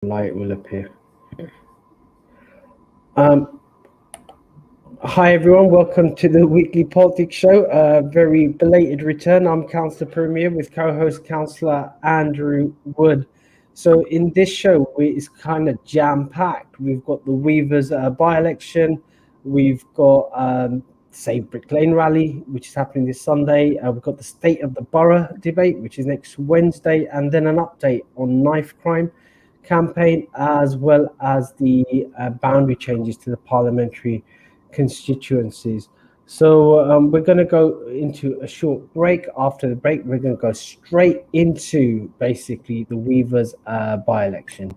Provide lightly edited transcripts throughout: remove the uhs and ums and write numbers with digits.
Light will appear. Hi everyone, welcome to the weekly politics show. Very belated return. I'm Councillor Puru with co-host Councillor Andrew Wood. So in this show, it's kind of jam-packed. We've got the Weavers by-election. We've got Save Brick Lane rally, which is happening this Sunday. We've got the State of the Borough debate, which is next Wednesday, and then an update on knife crime campaign, as well as the boundary changes to the parliamentary constituencies. So we're going to go into a short break. After the break, we're going to go straight into basically the Weavers by-election.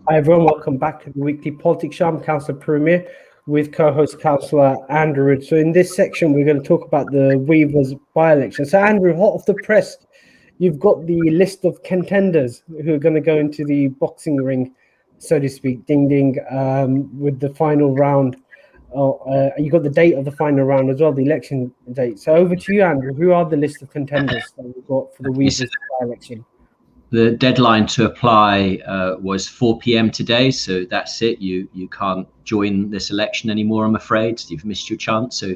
Hi everyone, welcome back to the weekly politics show. I'm Councillor Puru with co-host Councillor Andrew. So in this section, we're going to talk about the Weavers by-election. So Andrew, hot off the press, you've got the list of contenders who are going to go into the boxing ring, so to speak, ding ding, with the final round. You got the date of the final round as well, the election date. So over to you, Andrew. Who are the list of contenders that we've got for the Weavers by-election? The deadline to apply was 4 p.m. today, so that's it. You can't join this election anymore, I'm afraid. You've missed your chance. So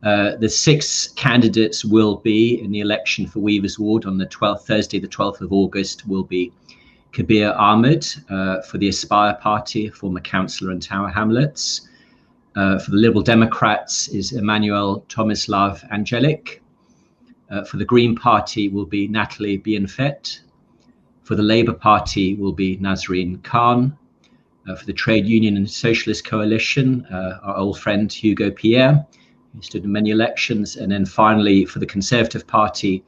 the 6 candidates will be in the election for Weavers Ward on the 12th, Thursday, the 12th of August, will be Kabir Ahmed for the Aspire Party, former councillor in Tower Hamlets. For the Liberal Democrats is Emmanuel Tomislav Angelic. For the Green Party will be Natalie Bienfait. For the Labour Party will be Nazreen Khan. For the Trade Union and Socialist Coalition, our old friend Hugo Pierre, who stood in many elections. And then finally, for the Conservative Party,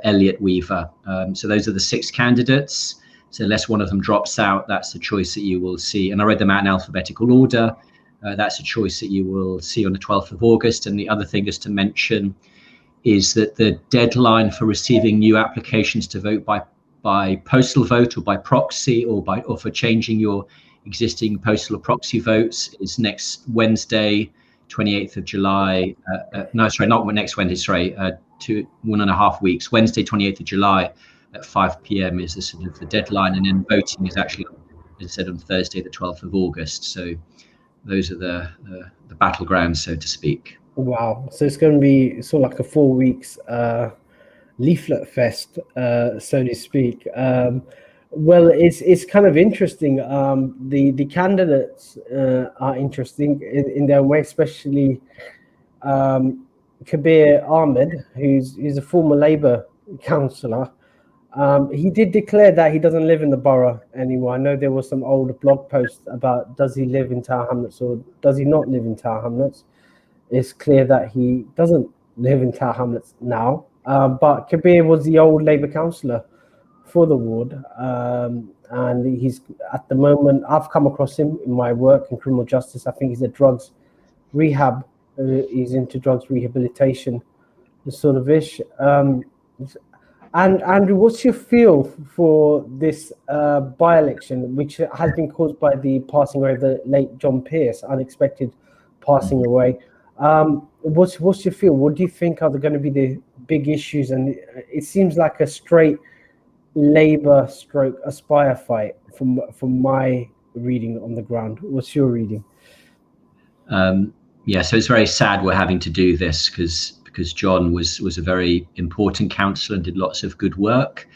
Elliot Weaver. So those are the 6 candidates. So unless one of them drops out, that's the choice that you will see. And I read them out in alphabetical order. That's a choice that you will see on the 12th of August. And the other thing just to mention is that the deadline for receiving new applications to vote by postal vote or by proxy or for changing your existing postal or proxy votes is next Wednesday, 28th of July. No, sorry, not next Wednesday, sorry, 1.5 weeks. Wednesday, 28th of July at 5 p.m. is the sort of the deadline, and then voting is actually, as I said, on Thursday, the 12th of August. So those are the battlegrounds, so to speak. Wow. So it's going to be sort of like a 4 weeks leaflet fest, so to speak. Well, it's kind of interesting. The candidates are interesting in their way, especially Kabir Ahmed, who's a former Labour councillor. He did declare that he doesn't live in the borough anymore. I know there was some old blog posts about does he live in Tower Hamlets or does he not live in Tower Hamlets. It's clear that he doesn't live in Tower Hamlets now. But Kabir was the old Labour councillor for the ward, and he's at the moment, I've come across him in my work in criminal justice. I think he's a drugs rehab, he's into drugs rehabilitation, sort of ish. And Andrew, what's your feel for this by-election, which has been caused by the passing away of the late John Pearce, unexpected passing away? What's your feel? What do you think are going to be the big issues? And it seems like a straight Labour stroke Aspire fight from my reading on the ground. What's your reading? Yeah, so it's very sad we're having to do this because John was a very important councillor and did lots of good work.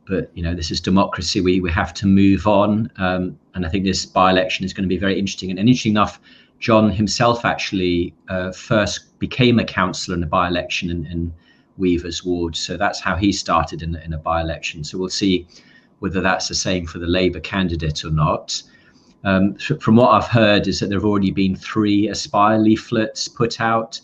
But you know, this is democracy. We have to move on, and I think this by-election is going to be very interesting. And interesting enough, John himself actually first became a councillor in a by-election in Weavers Ward. So that's how he started in a by-election. So we'll see whether that's the same for the Labour candidate or not. From what I've heard is that there have already been 3 Aspire leaflets put out.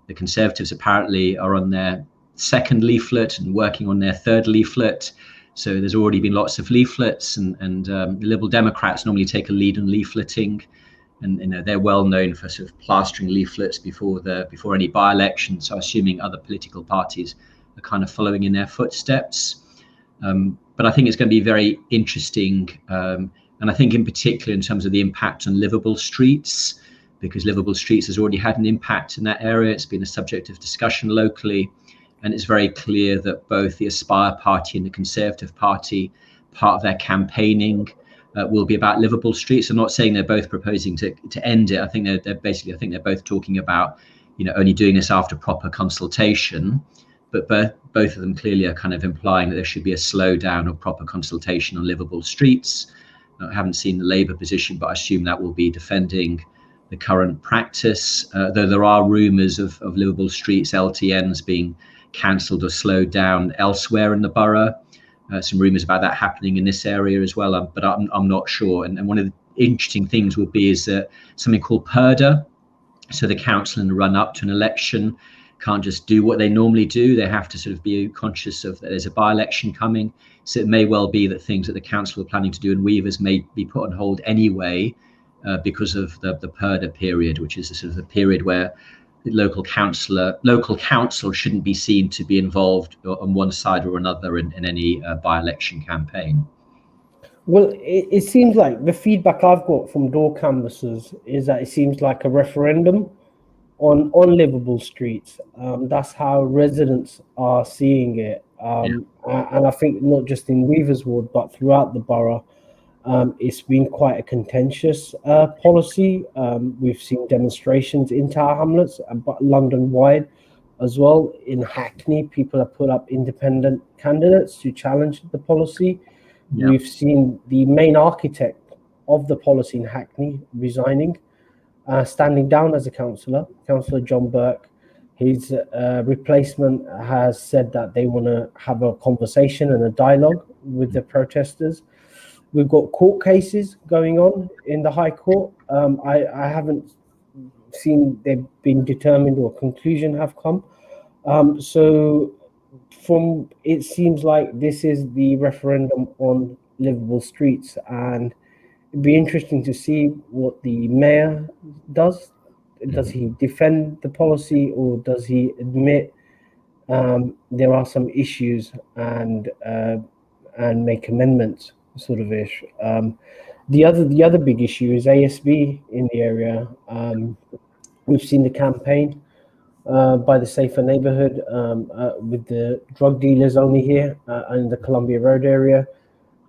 The Conservatives apparently are on their 2nd leaflet and working on their 3rd leaflet. So there's already been lots of leaflets, and the Liberal Democrats normally take a lead in leafleting, and they're well known for sort of plastering leaflets before any by-election. So assuming other political parties are kind of following in their footsteps. But I think it's going to be very interesting, and I think in particular in terms of the impact on livable streets, because livable streets has already had an impact in that area. It's been a subject of discussion locally, and it's very clear that both the Aspire Party and the Conservative Party, part of their campaigning will be about livable streets. I'm not saying they're both proposing to end it. I think they're both talking about, only doing this after proper consultation. But both of them clearly are kind of implying that there should be a slowdown of proper consultation on livable streets. I haven't seen the Labour position, but I assume that will be defending the current practice, though there are rumours of livable streets, LTNs, being cancelled or slowed down elsewhere in the borough. Some rumours about that happening in this area as well, but I'm not sure. And one of the interesting things will be is that something called PERDA, so the council in the run up to an election can't just do what they normally do. They have to sort of be conscious of that there's a by-election coming. So it may well be that things that the council are planning to do in Weavers may be put on hold anyway, because of the PERDA period, which is a sort of the period where the local council shouldn't be seen to be involved on one side or another in any by-election campaign. Well, it seems like the feedback I've got from door canvassers is that it seems like a referendum on livable streets. That's how residents are seeing it. And I think not just in Weavers Ward, but throughout the borough, it's been quite a contentious policy. We've seen demonstrations in Tower Hamlets, but London-wide as well. In Hackney, people have put up independent candidates to challenge the policy. Yeah. We've seen the main architect of the policy in Hackney resigning, standing down as a councillor, Councillor John Burke. His replacement has said that they want to have a conversation and a dialogue with the protesters. We've got court cases going on in the High Court. I haven't seen they've been determined or a conclusion have come. So from it seems like this is the referendum on livable streets, and it'd be interesting to see what the mayor does. Does he defend the policy, or does he admit there are some issues and make amendments, sort of ish? The other big issue is ASB in the area. We've seen the campaign by the Safer Neighbourhood with the drug dealers only here in the Columbia Road area.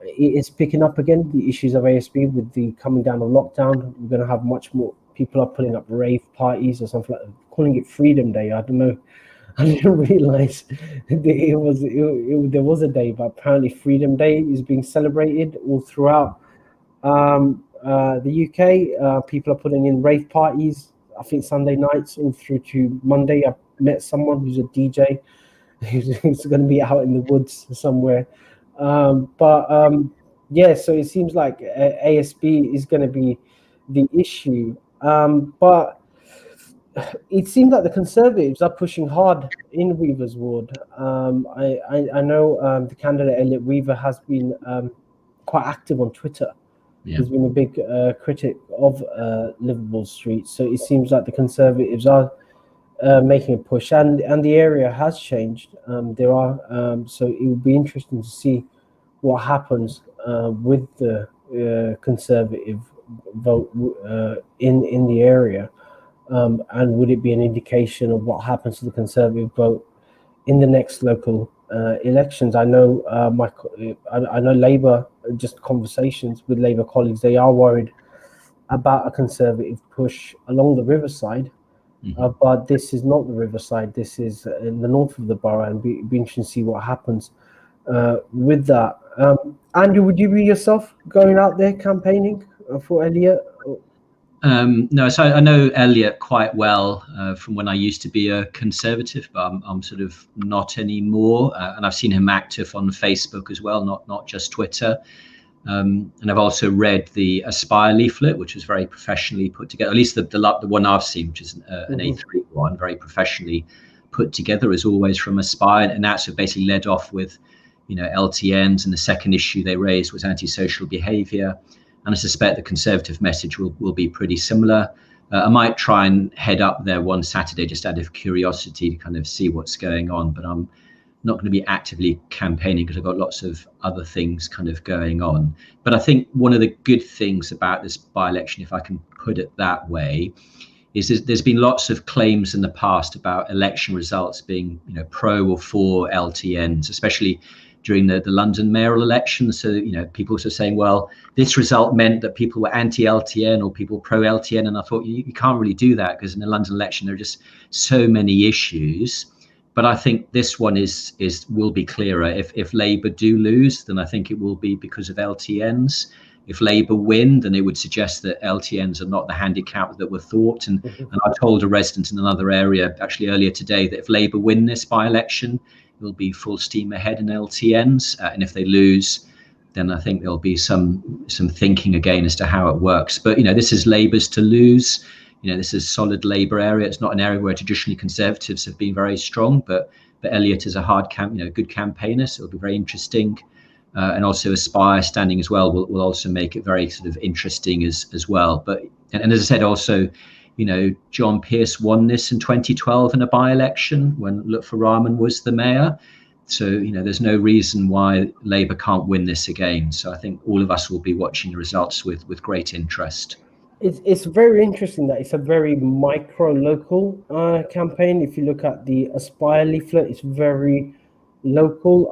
It's picking up again, the issues of ASB with the coming down of lockdown. We're going to have much more. People are putting up rave parties or something like that, calling it Freedom Day. I don't know. I didn't realize there was a day, but apparently Freedom Day is being celebrated all throughout the UK. People are putting in rave parties, I think Sunday nights all through to Monday. I met someone who's a DJ who's going to be out in the woods somewhere. Yeah, so it seems like ASB is going to be the issue. But it seems like the Conservatives are pushing hard in Weavers Ward. I know the candidate Elliot Weaver has been quite active on Twitter. Yeah. He's been a big critic of livable streets. So it seems like the Conservatives are making a push, and the area has changed. There are so it will be interesting to see what happens with the Conservative vote in the area, and would it be an indication of what happens to the Conservative vote in the next local elections? I know I know Labour, just conversations with Labour colleagues, they are worried about a Conservative push along the riverside. But this is not the riverside. This is in the north of the borough, and be interesting to see what happens with that. Andrew, would you be yourself going out there campaigning for Elliot? No, so I know Elliot quite well from when I used to be a Conservative, but I'm sort of not anymore. And I've seen him active on Facebook as well, not just Twitter. And I've also read the Aspire leaflet, which was very professionally put together, at least the one I've seen, which is an A3 one, very professionally put together as always from Aspire. And that's basically led off with, LTNs, and the second issue they raised was antisocial behaviour. And I suspect the Conservative message will be pretty similar. I might try and head up there one Saturday just out of curiosity to kind of see what's going on, but I'm not going to be actively campaigning because I've got lots of other things kind of going on. But I think one of the good things about this by-election, if I can put it that way, is there's been lots of claims in the past about election results being pro or for LTNs, especially during the London mayoral election. So people are saying, well, this result meant that people were anti-LTN or people pro-LTN, and I thought you can't really do that, because in the London election there are just so many issues. But I think this one will be clearer. If Labour do lose, then I think it will be because of LTNs. If Labour win, then it would suggest that LTNs are not the handicap that were thought. And I told a resident in another area actually earlier today that if Labour win this by-election, it will be full steam ahead in LTNs. And if they lose, then I think there'll be some thinking again as to how it works. But this is Labour's to lose. This is solid Labour area. It's not an area where traditionally Conservatives have been very strong, but Elliott is a good campaigner, so it'll be very interesting. And also Aspire standing as well will also make it very sort of interesting as well. But and as I said, also, John Pearce won this in 2012 in a by-election when Lutfur Rahman was the mayor. So there's no reason why Labour can't win this again. So I think all of us will be watching the results with great interest. It's very interesting that it's a very micro-local campaign. If you look at the Aspire leaflet, it's very local.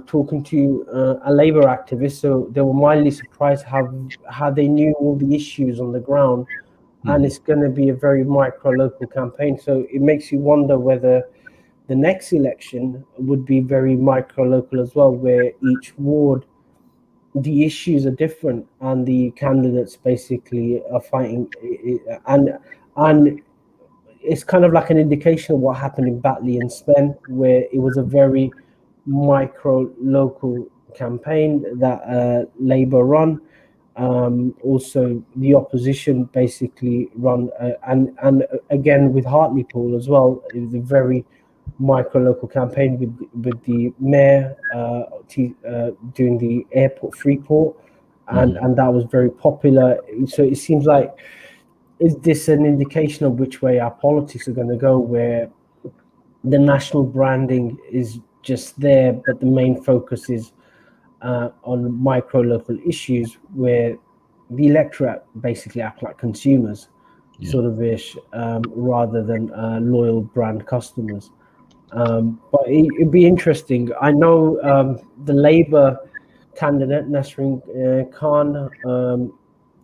Talking to a Labour activist, so they were mildly surprised how they knew all the issues on the ground, and it's going to be a very micro-local campaign. So it makes you wonder whether the next election would be very micro-local as well, where each ward, the issues are different and the candidates basically are fighting, and it's kind of like an indication of what happened in Batley and Spen, where it was a very micro local campaign that Labour run. Also the opposition basically run, and again with Hartlepool as well, it was a very micro local campaign with the mayor doing the airport Freeport, and that was very popular. So it seems like, is this an indication of which way our politics are going to go, where the national branding is just there, but the main focus is on micro local issues, where the electorate basically act like consumers, sort of ish, rather than loyal brand customers. But it'd be interesting. I know the Labour candidate Nasreen Khan,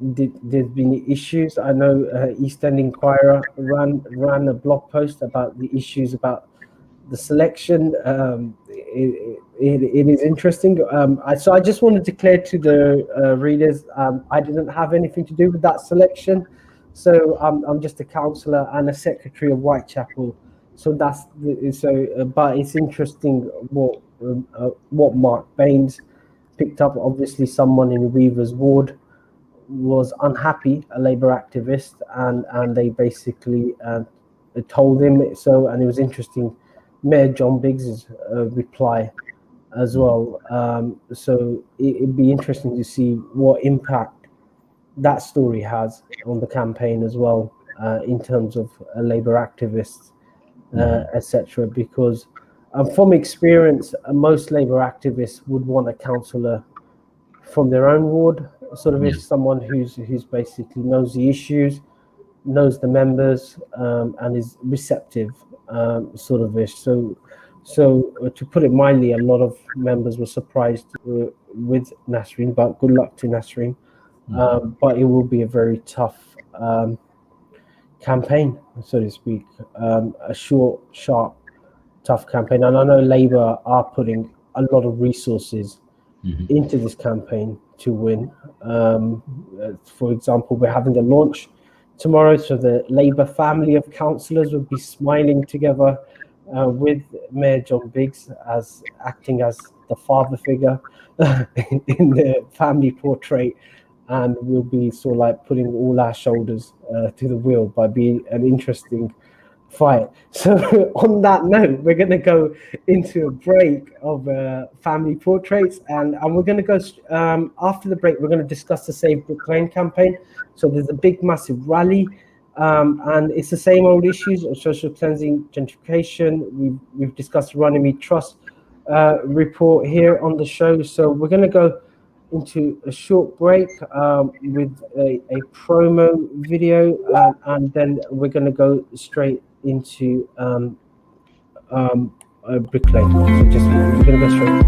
there's been issues. I know East End Inquirer ran a blog post about the issues about the selection. It is interesting. So I just want to declare to the readers, I didn't have anything to do with that selection. So I'm just a councillor and a secretary of Whitechapel. So but it's interesting what Mark Baines picked up. Obviously, someone in Weaver's ward was unhappy, a Labour activist, and they basically told him so. And it was interesting, Mayor John Biggs's reply as well. So it'd be interesting to see what impact that story has on the campaign as well, in terms of Labour activists. Etc. Because from experience, most Labour activists would want a councillor from their own ward, sort of, if someone who's basically knows the issues, knows the members, and is receptive, sort of ish. So to put it mildly, a lot of members were surprised with Nasreen, but good luck to Nasreen. But it will be a very tough campaign, so to speak, a short, sharp, tough campaign. And I know Labour are putting a lot of resources into this campaign to win. For example, we're having a launch tomorrow, so the Labour family of councillors will be smiling together with Mayor John Biggs acting as the father figure in the family portrait. And we'll be sort of like putting all our shoulders to the wheel by being an interesting fight. So on that note, we're going to go into a break of family portraits, and we're going to go after the break. We're going to discuss the Save Brick Lane campaign. So there's a big, massive rally, and it's the same old issues of social cleansing, gentrification. We've discussed the Runnymede Trust report here on the show. So we're going to go into a short break with a promo video, and then we're going to go straight into Brick Lane. So we're going to go straight.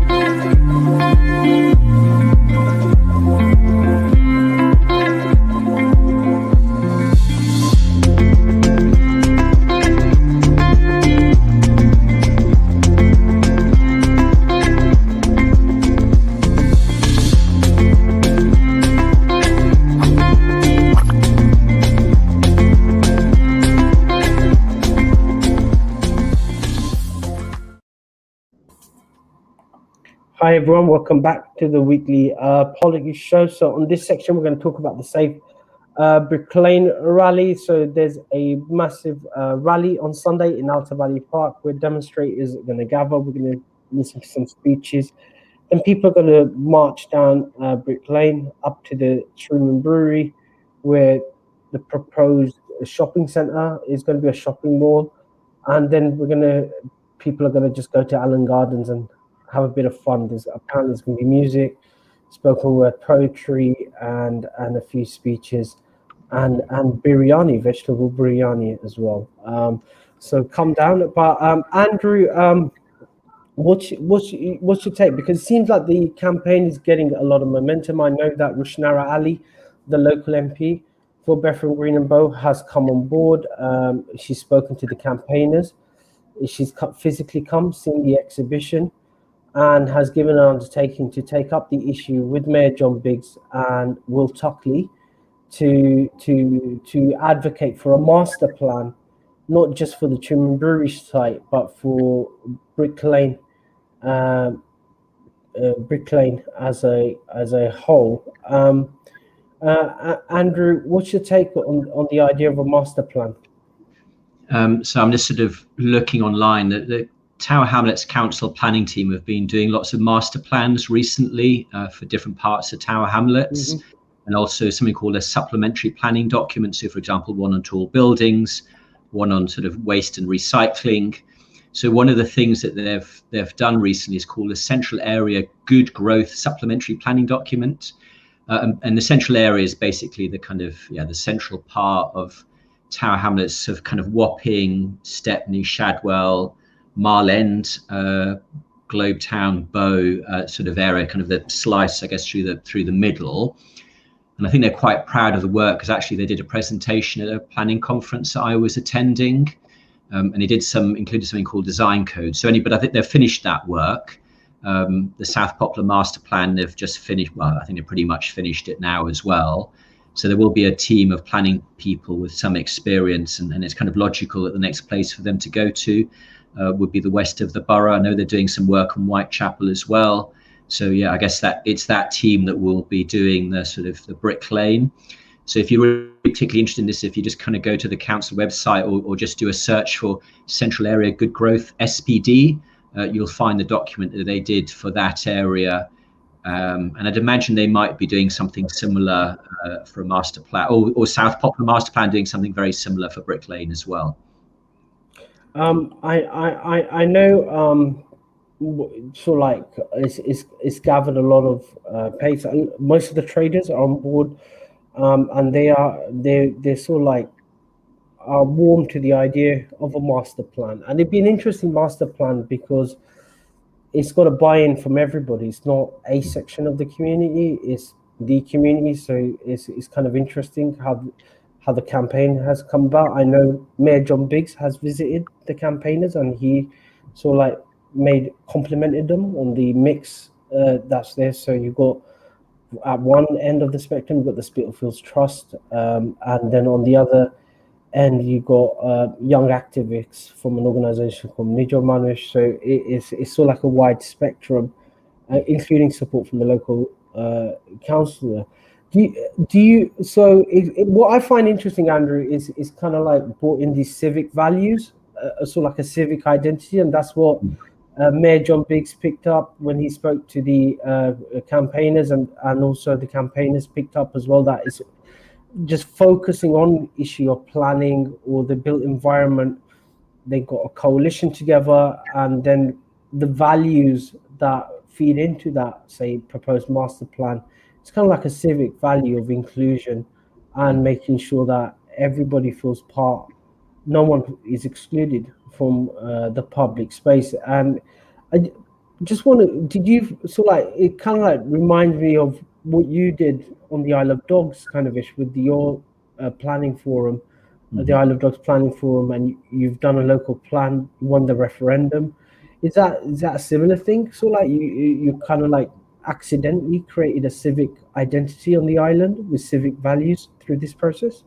Hi everyone, welcome back to the weekly politics show. So on this section, we're going to talk about the Save Brick Lane rally. So there's a massive rally on Sunday in Alta Valley Park where demonstrators are going to gather. We're going to listen to some speeches. Then people are going to march down Brick Lane up to the Truman Brewery, where the proposed shopping centre is going to be a shopping mall. And then people are going to just go to Allen Gardens and have a bit of fun. Apparently there's going to be music, spoken word poetry, and a few speeches, and biryani, vegetable biryani as well. So come down. But Andrew, what's your take? Because it seems like the campaign is getting a lot of momentum. I know that Rushnara Ali, the local MP for Bethnal Green and Bow, has come on board. She's spoken to the campaigners. She's physically come, seen the exhibition, and has given an undertaking to take up the issue with Mayor John Biggs and Will Tuckley to advocate for a master plan, not just for the Truman Brewery site, but for Brick Lane as a whole. Andrew, what's your take on the idea of a master plan? So I'm just sort of looking online. The Tower Hamlets Council planning team have been doing lots of master plans recently for different parts of Tower Hamlets, and also something called a supplementary planning document. So, for example, one on tall buildings, one on sort of waste and recycling. So one of the things that they've done recently is called a central area good growth supplementary planning document. And the central area is basically the kind of, the central part of Tower Hamlets of kind of Wapping, Stepney, Shadwell, Mile End, Globetown, Bow sort of area, kind of the slice, I guess, through the middle. And I think they're quite proud of the work, because actually they did a presentation at a planning conference that I was attending, and they included something called design code. But I think they've finished that work. The South Poplar Master Plan, they've just finished. Well, I think they've pretty much finished it now as well. So there will be a team of planning people with some experience, and it's kind of logical that the next place for them to go to would be the west of the borough. I know they're doing some work on Whitechapel as well. So I guess that it's that team that will be doing the sort of the Brick Lane. So if you're really particularly interested in this, if you just kind of go to the council website or just do a search for Central Area Good Growth SPD, you'll find the document that they did for that area. And I'd imagine they might be doing something similar for a master plan, or South Poplar Master Plan doing something very similar for Brick Lane as well. I know sort of like it's gathered a lot of pace. Most of the traders are on board, and they're sort of like are warm to the idea of a master plan. And it'd be an interesting master plan because it's got a buy-in from everybody. It's not a section of the community, it's the community. So it's kind of interesting how the campaign has come about. I know Mayor John Biggs has visited the campaigners, and he sort of like complimented them on the mix that's there. So you've got at one end of the spectrum, you've got the Spitalfields Trust, and then on the other end you got young activists from an organization called Nijo Manush. So it's sort of like a wide spectrum, including support from the local councillor. What I find interesting, Andrew, is kind of like brought in these civic values, so like a civic identity, and that's what Mayor John Biggs picked up when he spoke to the campaigners, and also the campaigners picked up as well, that it's just focusing on issue of planning or the built environment. They got a coalition together, and then the values that feed into that, say, proposed master plan, it's kind of like a civic value of inclusion and making sure that everybody feels part, no one is excluded from the public space. And I just want to, did you, so like, it kind of like reminds me of what you did on the Isle of Dogs kind of ish with your planning forum, the Isle of Dogs planning forum, and you've done a local plan, you won the referendum. Is that a similar thing? So like you kind of like accidentally created a civic identity on the island with civic values through this process?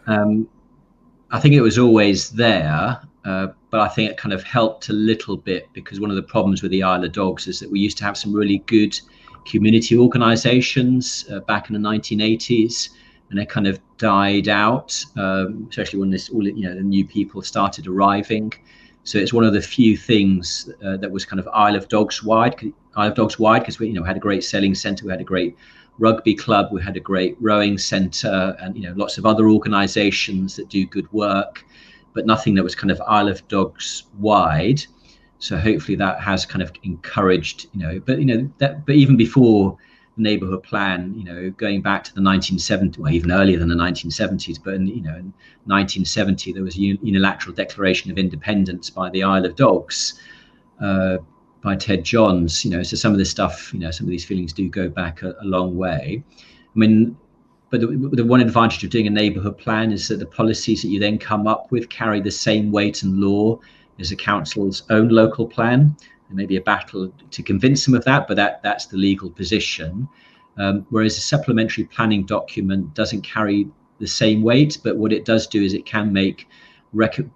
I think it was always there, but I think it kind of helped a little bit, because one of the problems with the Isle of Dogs is that we used to have some really good community organisations back in the 1980s, and they kind of died out, especially when the new people started arriving. So it's one of the few things that was kind of Isle of Dogs wide, because we had a great sailing centre, we had a great rugby club, we had a great rowing centre, and lots of other organisations that do good work, but nothing that was kind of Isle of Dogs wide. So hopefully that has kind of encouraged, but even before the neighbourhood plan, going back to the 1970s, well, even earlier than the 1970s, but in 1970 there was a unilateral declaration of independence by the Isle of Dogs, by Ted Johns. So some of this stuff, some of these feelings do go back a long way. I mean, but the one advantage of doing a neighbourhood plan is that the policies that you then come up with carry the same weight and law as a council's own local plan. There may be a battle to convince them of that, but that's the legal position. Whereas a supplementary planning document doesn't carry the same weight, but what it does do is it can make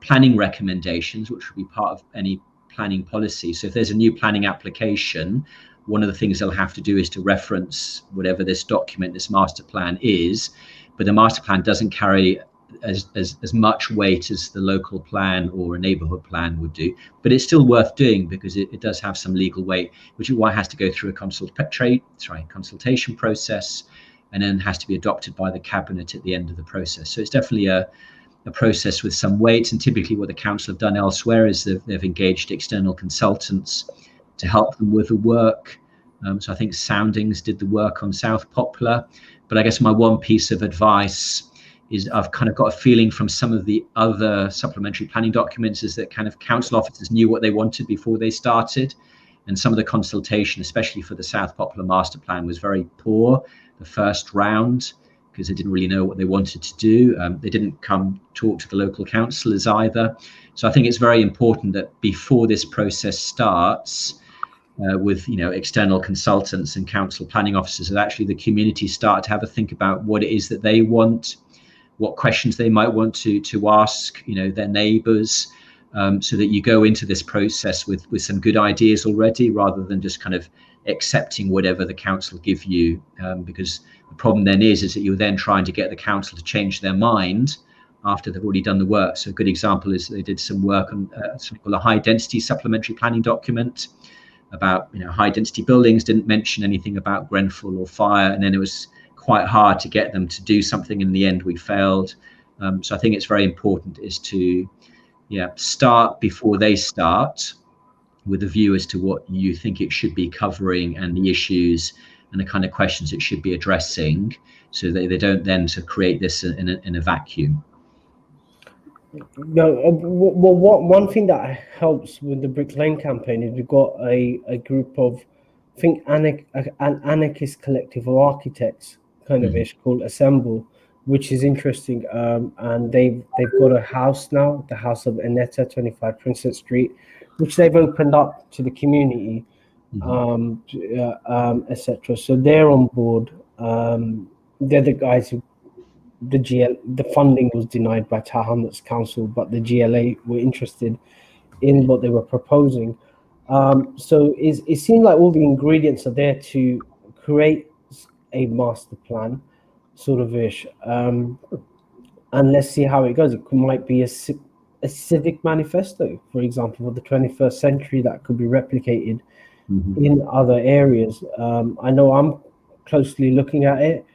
planning recommendations, which will be part of any planning policy. So if there's a new planning application, one of the things they'll have to do is to reference whatever this document, this master plan is, but the master plan doesn't carry as much weight as the local plan or a neighbourhood plan would do, but it's still worth doing because it does have some legal weight, which is why it has to go through a consultation process, and then has to be adopted by the cabinet at the end of the process. So it's definitely a process with some weight, and typically what the council have done elsewhere is they've engaged external consultants to help them with the work. So I think Soundings did the work on South Poplar, but I guess my one piece of advice is I've kind of got a feeling from some of the other supplementary planning documents is that kind of council officers knew what they wanted before they started, and some of the consultation, especially for the South Poplar master plan, was very poor the first round, because they didn't really know what they wanted to do. They didn't come talk to the local councillors either. So I think it's very important that before this process starts, with external consultants and council planning officers, that actually the community start to have a think about what it is that they want, what questions they might want to ask their neighbours, so that you go into this process with some good ideas already, rather than just kind of accepting whatever the council give you, because the problem then is that you're then trying to get the council to change their mind after they've already done the work. So a good example is they did some work on something called a high density supplementary planning document about high density buildings, didn't mention anything about Grenfell or fire, and then it was quite hard to get them to do something. In the end we failed. So I think it's very important is to start before they start, with a view as to what you think it should be covering and the issues and the kind of questions it should be addressing, so that they don't then to create this in a vacuum. One thing that helps with the Brick Lane campaign is we've got a group of, I think, an anarchist collective of architects kind of ish called Assemble, which is interesting. And they've got a house now, the House of Annetta, 25 Princess Street, which they've opened up to the community, etc. So they're on board. They're the guys who the funding was denied by Tower Hamlets Council, but the GLA were interested in what they were proposing. So it seemed like all the ingredients are there to create a master plan. sort of ish. And let's see how it goes. It might be a civic manifesto, for example, for the 21st century that could be replicated in other areas. I know I'm closely looking at it.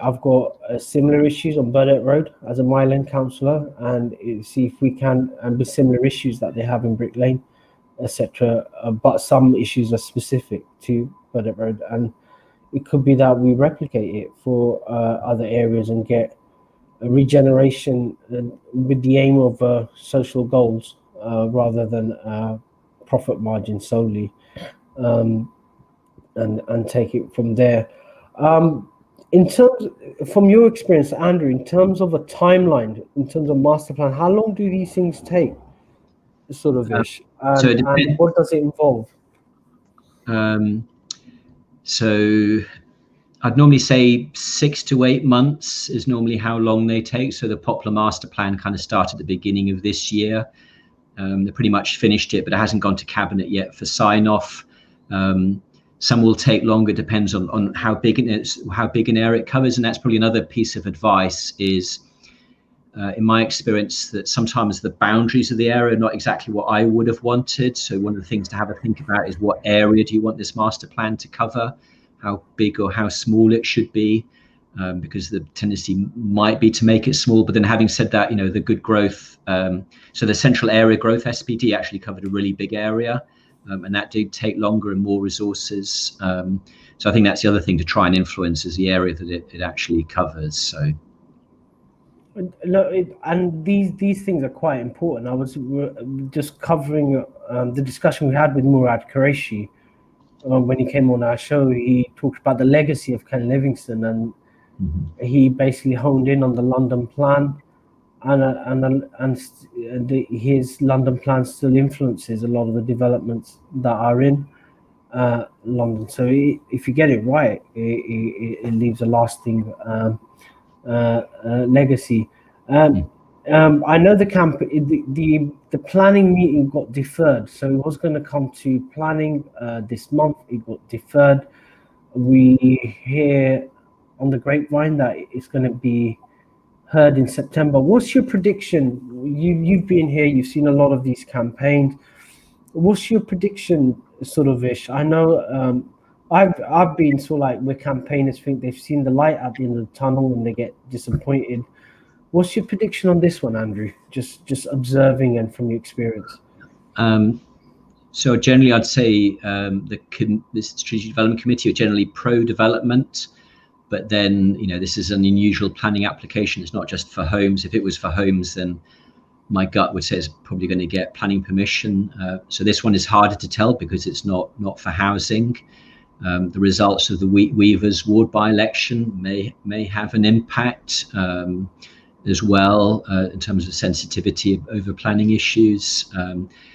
I've got similar issues on Burdett Road as a Mile End councillor, and see if we can, and with similar issues that they have in Brick Lane, etc. But some issues are specific to Burdett Road, and it could be that we replicate it for other areas and get a regeneration with the aim of social goals rather than profit margin solely, and take it from there. In terms, from your experience, Andrew, in terms of a timeline, in terms of master plan, how long do these things take, sort of ish, and what does it involve? So I'd normally say 6 to 8 months is normally how long they take. So the Poplar Master Plan kind of started at the beginning of this year. They pretty much finished it, but it hasn't gone to Cabinet yet for sign-off. Some will take longer, depends on how big an area it covers. And that's probably another piece of advice is, in my experience, that sometimes the boundaries of the area are not exactly what I would have wanted. So one of the things to have a think about is, what area do you want this master plan to cover? How big or how small it should be, because the tendency might be to make it small. But then having said that, the good growth, so the central area growth SPD actually covered a really big area, and that did take longer and more resources. So I think that's the other thing to try and influence, is the area that it actually covers. So. And these things are quite important. I was just covering the discussion we had with Murad Qureshi. When he came on our show, he talked about the legacy of Ken Livingstone, and he basically honed in on the London plan, and his London plan still influences a lot of the developments that are in London. So if you get it right, it leaves a lasting legacy. I know the planning meeting got deferred, so it was going to come to planning this month. It got deferred. We hear on the grapevine that it's going to be heard in September. What's your prediction? You've been here, you've seen a lot of these campaigns. What's your prediction, sort of ish? I know I've been sort of like, where campaigners think they've seen the light at the end of the tunnel and they get disappointed. What's your prediction on this one, Andrew? Just observing and from your experience. So generally, I'd say the Strategic Development Committee are generally pro-development, but then this is an unusual planning application. It's not just for homes. If it was for homes, then my gut would say it's probably going to get planning permission. So this one is harder to tell because it's not for housing. The results of the Weavers ward by-election may have an impact as well, in terms of sensitivity over planning issues.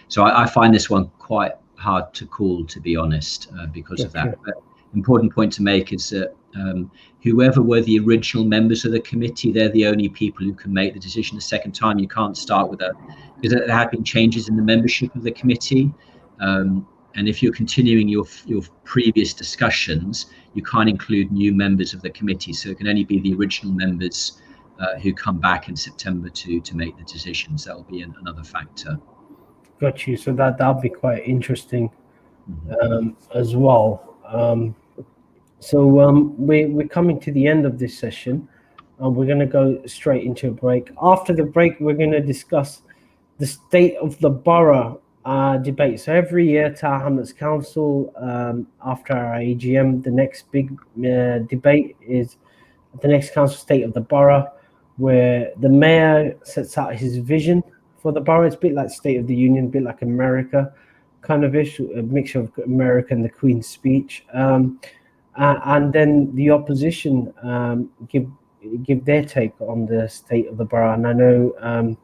So I find this one quite hard to call, to be honest, because of that. But important point to make is that whoever were the original members of the committee, they're the only people who can make the decision a second time. You can't start with because there have been changes in the membership of the committee. And if you're continuing your previous discussions, you can't include new members of the committee. So it can only be the original members who come back in September to make the decisions. That'll be another factor. Got you. So that'll be quite interesting as well. So we're coming to the end of this session, and we're going to go straight into a break. After the break, we're going to discuss the state of the borough debate. So every year, Tower Hamlets Council, after our AGM, the next big debate is the next council state of the borough, where the mayor sets out his vision for the borough. It's a bit like State of the Union, a bit like America kind of issue, a mixture of America and the Queen's speech. And then the opposition give their take on the state of the borough. And I know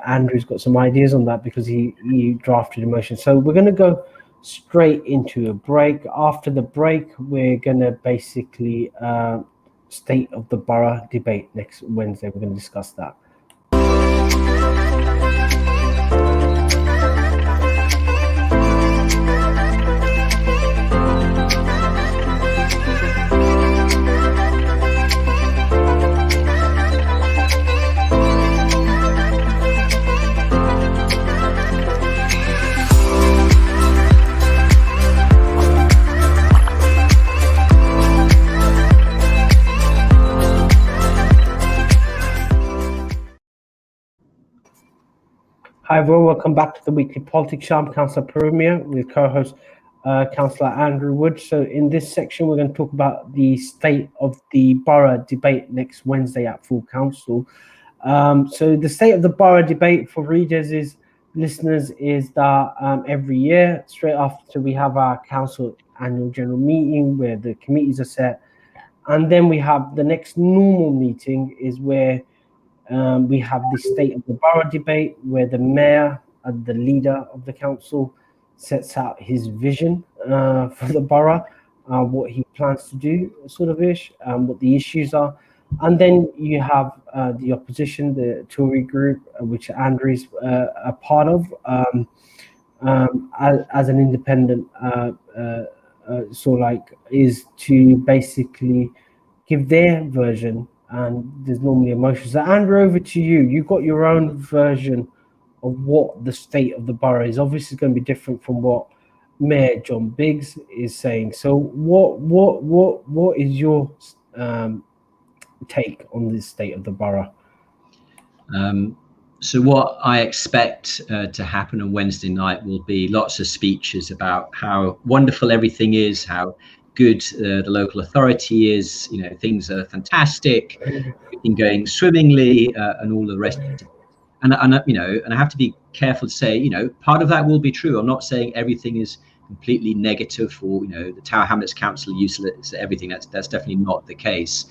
Andrew's got some ideas on that because he drafted a motion. So we're going to go straight into a break. After the break, we're going to basically state of the borough debate next Wednesday. We're going to discuss that. Hi everyone, welcome back to the weekly politics show. I'm Councillor Puru with co-host Councillor Andrew Wood. So in this section, we're going to talk about the state of the borough debate next Wednesday at full council. So the state of the borough debate for listeners is that every year, straight after we have our council annual general meeting where the committees are set, and then we have the next normal meeting is where we have the state of the borough debate where the mayor and the leader of the council sets out his vision for the borough, what he plans to do, sort of ish, what the issues are. And then you have the opposition, the Tory group, which Andrew's a part of, as an independent, is to basically give their version, and there's normally emotions. So Andrew, over to you. You've got your own version of what the state of the borough is. Obviously, it's going to be different from what Mayor John Biggs is saying. So what is your take on the state of the borough? So what I expect to happen on Wednesday night will be lots of speeches about how wonderful everything is, how good the local authority is, things are fantastic, everything going swimmingly, and all the rest. And I have to be careful to say, part of that will be true. I'm not saying everything is completely negative, or the Tower Hamlets Council useless everything. That's definitely not the case.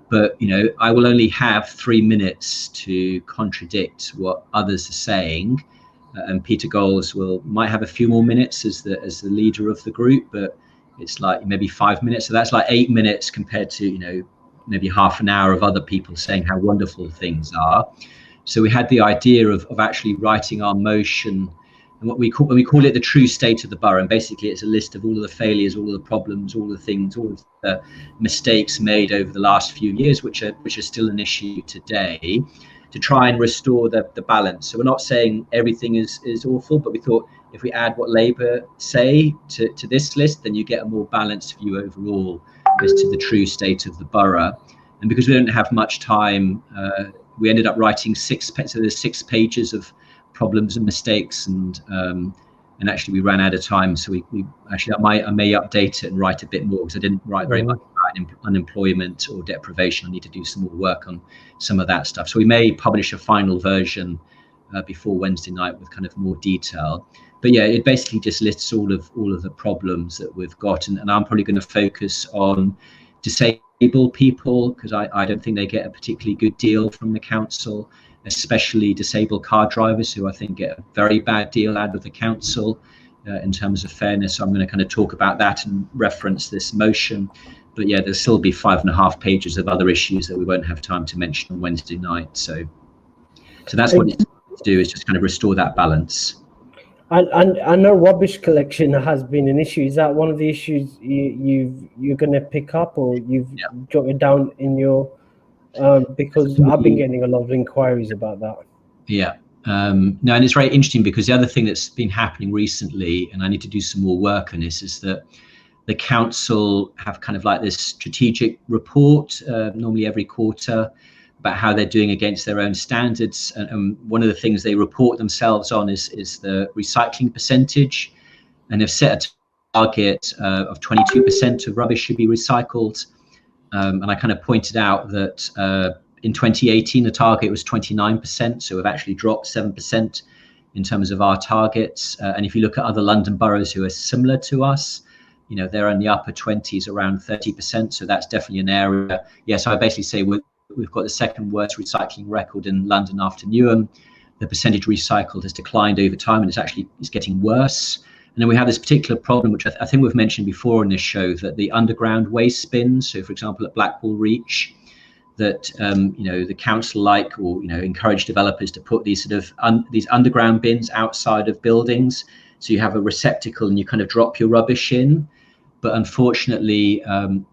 But I will only have 3 minutes to contradict what others are saying, and Peter Goals might have a few more minutes as the leader of the group, but it's like maybe 5 minutes. So that's like 8 minutes compared to maybe half an hour of other people saying how wonderful things are. So we had the idea of actually writing our motion, and when we call it the true state of the borough, and basically it's a list of all of the failures, all of the problems, all the things, all of the mistakes made over the last few years, which are still an issue today, to try and restore the balance. So we're not saying everything is awful, but we thought if we add what Labour say to this list, then you get a more balanced view overall as to the true state of the borough. And because we don't have much time, we ended up writing 6 pages of problems and mistakes, and actually we ran out of time, so we actually I may update it and write a bit more, because I didn't write very much about unemployment or deprivation. I need to do some more work on some of that stuff, so we may publish a final version before Wednesday night with kind of more detail. But yeah, it basically just lists all of the problems that we've got, and I'm probably going to focus on disabled people, because I don't think they get a particularly good deal from the council, especially disabled car drivers, who I think get a very bad deal out of the council in terms of fairness. So I'm going to kind of talk about that and reference this motion. But yeah, there'll still be 5.5 pages of other issues that we won't have time to mention on Wednesday night. So that's what it's to do, is just kind of restore that balance. I know rubbish collection has been an issue. Is that one of the issues you're going to pick up, or you've jotted down in your? Because I've been getting a lot of inquiries about that. Yeah. No, and it's very interesting, because the other thing that's been happening recently, and I need to do some more work on this, is that the council have kind of like this strategic report, normally every quarter, about how they're doing against their own standards. And one of the things they report themselves on is the recycling percentage, and they've set a target of 22% of rubbish should be recycled. And I kind of pointed out that in 2018, the target was 29%. So we've actually dropped 7% in terms of our targets. And if you look at other London boroughs who are similar to us, they're in the upper 20s, around 30%. So that's definitely an area. Yeah, so I basically say we've got the second worst recycling record in London after Newham. The percentage recycled has declined over time, and it's getting worse. And then we have this particular problem, which I think we've mentioned before in this show, that the underground waste bins, so for example at Blackpool Reach, that the council encourage developers to put these sort of these underground bins outside of buildings, so you have a receptacle and you kind of drop your rubbish in. But unfortunately,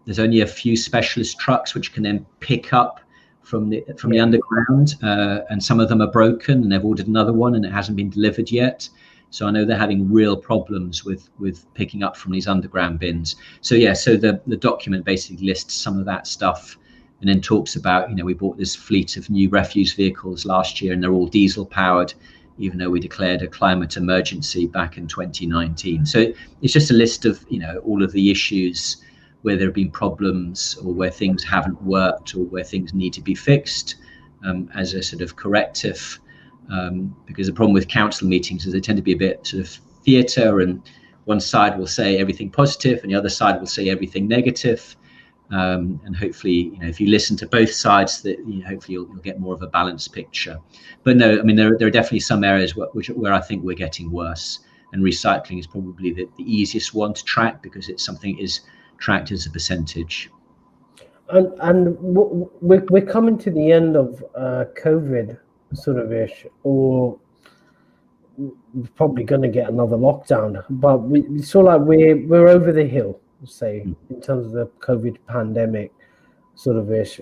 there's only a few specialist trucks which can then pick up from the underground, and some of them are broken, and they've ordered another one and it hasn't been delivered yet. So I know they're having real problems with picking up from these underground bins. So yeah, so the document basically lists some of that stuff, and then talks about, we bought this fleet of new refuse vehicles last year, and they're all diesel powered. even though we declared a climate emergency back in 2019. So it's just a list of, all of the issues where there have been problems or where things haven't worked or where things need to be fixed as a sort of corrective. Because the problem with council meetings is they tend to be a bit sort of theatre, and one side will say everything positive and the other side will say everything negative. And hopefully, if you listen to both sides, that hopefully you'll get more of a balanced picture. But no, I mean there are definitely some areas where I think we're getting worse, and recycling is probably the easiest one to track because it's something is tracked as a percentage. And we're coming to the end of COVID sort of ish, or we're probably going to get another lockdown, but we saw like we're over the hill, say, in terms of the COVID pandemic sort of ish.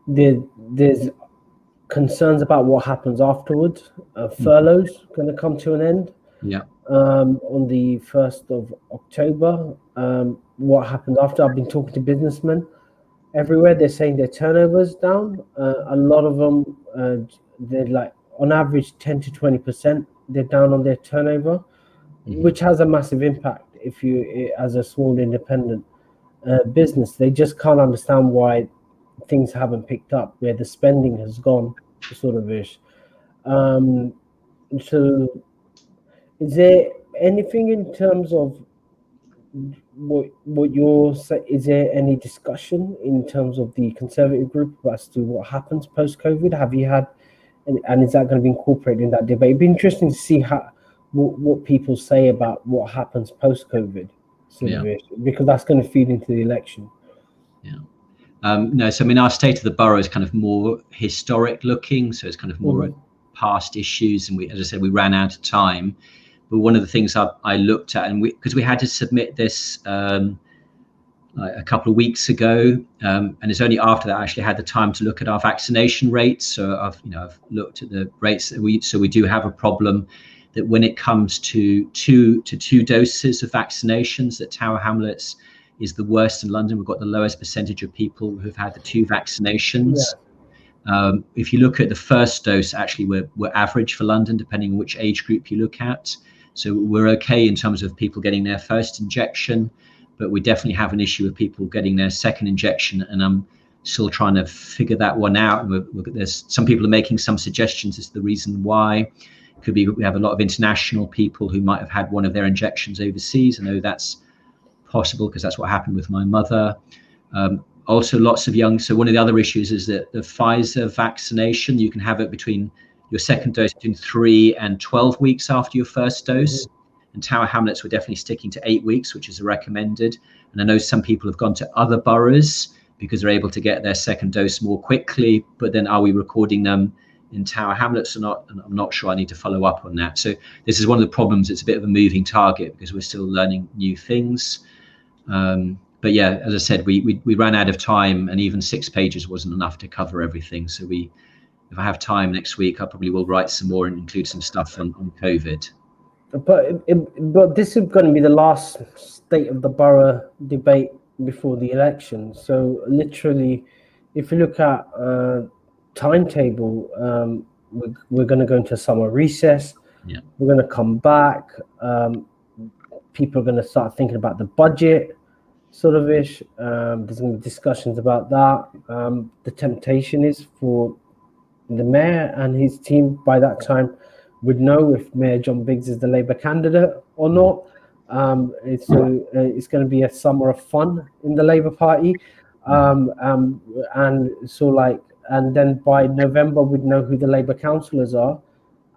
There's concerns about what happens afterwards. Furloughs going to come to an end. Yeah. On the 1st of October. What happens after? I've been talking to businessmen everywhere. They're saying their turnover's down. A lot of them, they're like on average 10 to 20%. They're down on their turnover, which has a massive impact if you, as a small independent business. They just can't understand why things haven't picked up, where the spending has gone, sort of ish. So is there anything in terms of what you're saying? Is there any discussion in terms of the Conservative group as to what happens post-COVID? Have you had, and is that going to be incorporated in that debate? It'd be interesting to see what people say about what happens post-COVID, because that's going to feed into the election. Yeah. No, so I mean, our state of the borough is kind of more historic looking, so it's kind of more past issues, and as I said, we ran out of time. But one of the things I looked at, and because we had to submit this a couple of weeks ago, and it's only after that I actually had the time to look at our vaccination rates. So I've looked at the rates that we do have a problem that when it comes to two doses of vaccinations, that Tower Hamlets is the worst in London. We've got the lowest percentage of people who've had the 2 vaccinations. Yeah. If you look at the first dose, actually we're average for London, depending on which age group you look at. So we're okay in terms of people getting their first injection, but we definitely have an issue with people getting their second injection, and I'm still trying to figure that one out. There's some people are making some suggestions as to the reason why. Could be we have a lot of international people who might have had one of their injections overseas. I know that's possible because that's what happened with my mother. Also lots of young, so one of the other issues is that the Pfizer vaccination, you can have it between your second dose between 3 and 12 weeks after your first dose. And Tower Hamlets were definitely sticking to 8 weeks, which is recommended. And I know some people have gone to other boroughs because they're able to get their second dose more quickly, but then are we recording them in Tower Hamlets or not? And I'm not sure. I need to follow up on that. So this is one of the problems. It's a bit of a moving target because we're still learning new things. But yeah, as I said, we ran out of time, and even 6 pages wasn't enough to cover everything. So if I have time next week, I probably will write some more and include some stuff on COVID. But this is going to be the last state of the borough debate before the election. So literally, if you look at timetable, we're going to go into summer recess. Yeah. We're going to come back. People are going to start thinking about the budget, sort of ish. There's going to be discussions about that. The temptation is for the mayor and his team by that time would know if Mayor John Biggs is the Labour candidate or not. It's going to be a summer of fun in the Labour Party, and then by November we'd know who the Labour councillors are,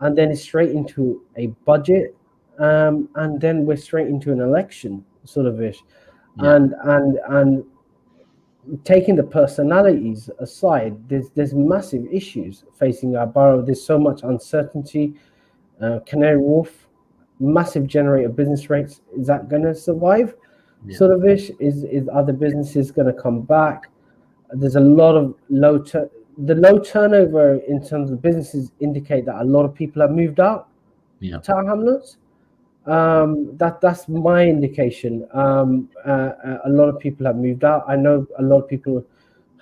and then it's straight into a budget, and then we're straight into an election, sort of ish, and taking the personalities aside, there's massive issues facing our borough. There's so much uncertainty. Canary Wharf, massive generator of business rates. Is that going to survive? Yeah. Sort of ish. Is other businesses going to come back? There's a lot of low turnover in terms of businesses indicate that a lot of people have moved out. Yeah. Tower Hamlets. That's my indication. A lot of people have moved out. I know a lot of people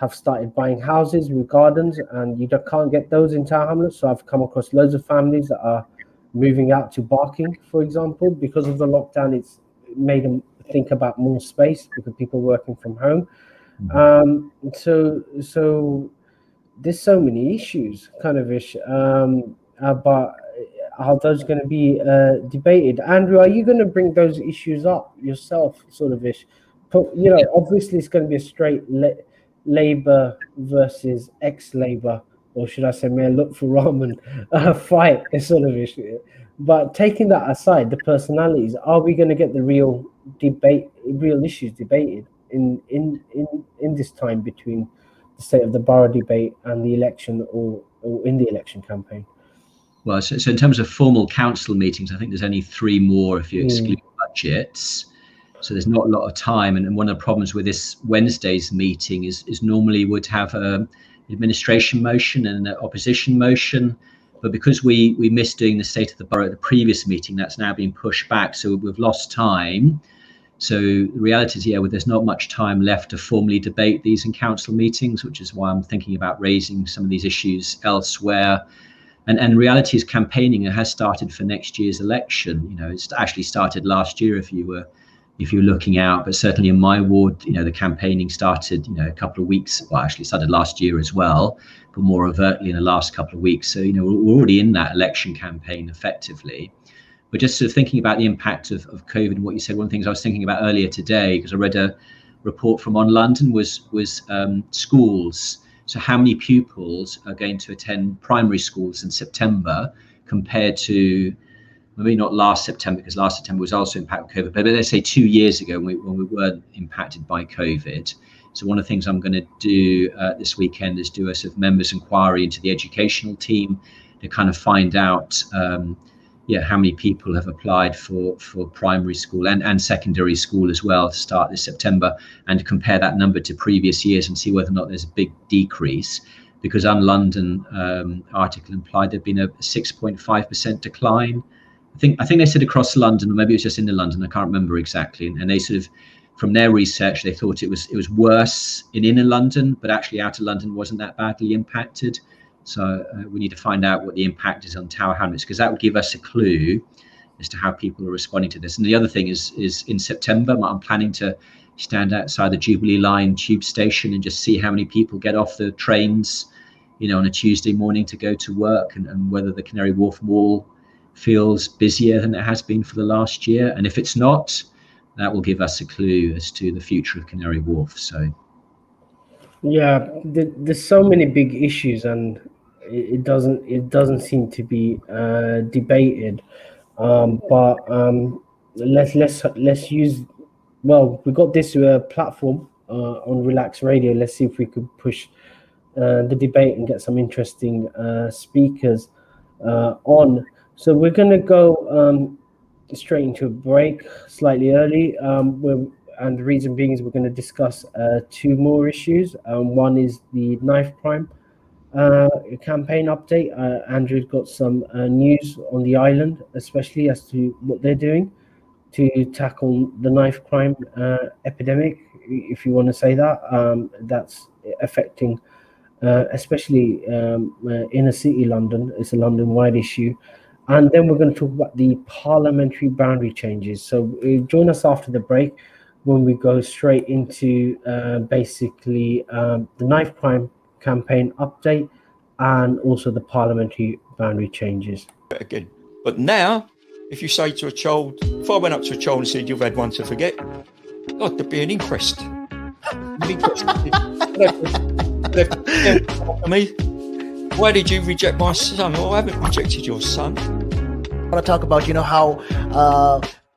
have started buying houses with gardens, and you can't get those in Tower Hamlets. So I've come across loads of families that are moving out to Barking, for example, because of the lockdown. It's made them think about more space because people are working from home. So there's so many issues, kind of ish. But are those going to be debated? Andrew, are you going to bring those issues up yourself, sort of ish? Obviously it's going to be a straight Labour versus ex-Labour, or should I say, Mayor Lutful Rahman fight, sort of issue. But taking that aside, the personalities, are we going to get the real issues debated in this time between the state of the borough debate and the election, or in the election campaign? Well, so in terms of formal council meetings, I think there's only 3 more if you exclude budgets. So there's not a lot of time. And one of the problems with this Wednesday's meeting is normally would have an administration motion and an opposition motion. But because we missed doing the state of the borough at the previous meeting, that's now been pushed back. So we've lost time. So the reality is, there's not much time left to formally debate these in council meetings, which is why I'm thinking about raising some of these issues elsewhere. And reality is, campaigning has started for next year's election. It's actually started last year if you were looking out, but certainly in my ward, the campaigning started, a couple of weeks, well, actually started last year as well, but more overtly in the last couple of weeks. So, we're already in that election campaign effectively. But just sort of thinking about the impact of COVID and what you said, one of the things I was thinking about earlier today, because I read a report from On London, was schools. So how many pupils are going to attend primary schools in September compared to, maybe not last September, because last September was also impacted by COVID, but let's say 2 years ago when we weren't impacted by COVID. So one of the things I'm going to do this weekend is do a sort of members' inquiry into the educational team to kind of find out how many people have applied for primary school and secondary school as well to start this September, and compare that number to previous years and see whether or not there's a big decrease. Because On London article implied there'd been a 6.5% decline. I think they said across London, or maybe it was just in London, I can't remember exactly. And they sort of, from their research, they thought it was worse in inner London, but actually outer London wasn't that badly impacted. So we need to find out what the impact is on Tower Hamlets, because that will give us a clue as to how people are responding to this. And the other thing is in September, I'm planning to stand outside the Jubilee Line tube station and just see how many people get off the trains, on a Tuesday morning to go to work, and whether the Canary Wharf Mall feels busier than it has been for the last year. And if it's not, that will give us a clue as to the future of Canary Wharf. So there's so many big issues, and it doesn't seem to be debated. But let's use, well, we got this platform on Relax Radio. Let's see if we could push the debate and get some interesting speakers on. So we're going to go straight into a break slightly early. And the reason being is we're going to discuss 2 more issues. One is the knife crime campaign update. Andrew's got some news on the island, especially as to what they're doing to tackle the knife crime epidemic, if you want to say that. That's affecting especially inner city London. It's a London-wide issue. And then we're going to talk about the parliamentary boundary changes. So join us after the break when we go straight into basically the knife crime campaign update and also the parliamentary boundary changes. Again, but now, if you say to a child, if I went up to a child and said, "You've had one to forget," God, there'd be an inquest. Me, why did you reject my son? Well, I haven't rejected your son. I want to talk about, how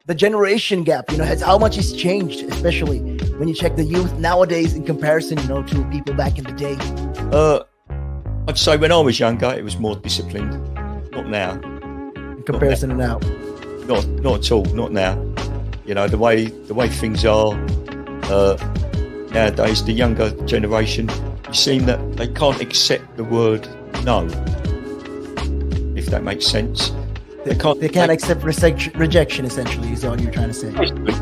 the generation gap, how much has changed, especially when you check the youth nowadays in comparison, to people back in the day. I'd say when I was younger, it was more disciplined. Not now. In comparison to now. Not at all. Not now. The way things are nowadays, the younger generation, you seem that they can't accept the word no, if that makes sense. They can't accept rejection, essentially, is what you're trying to say.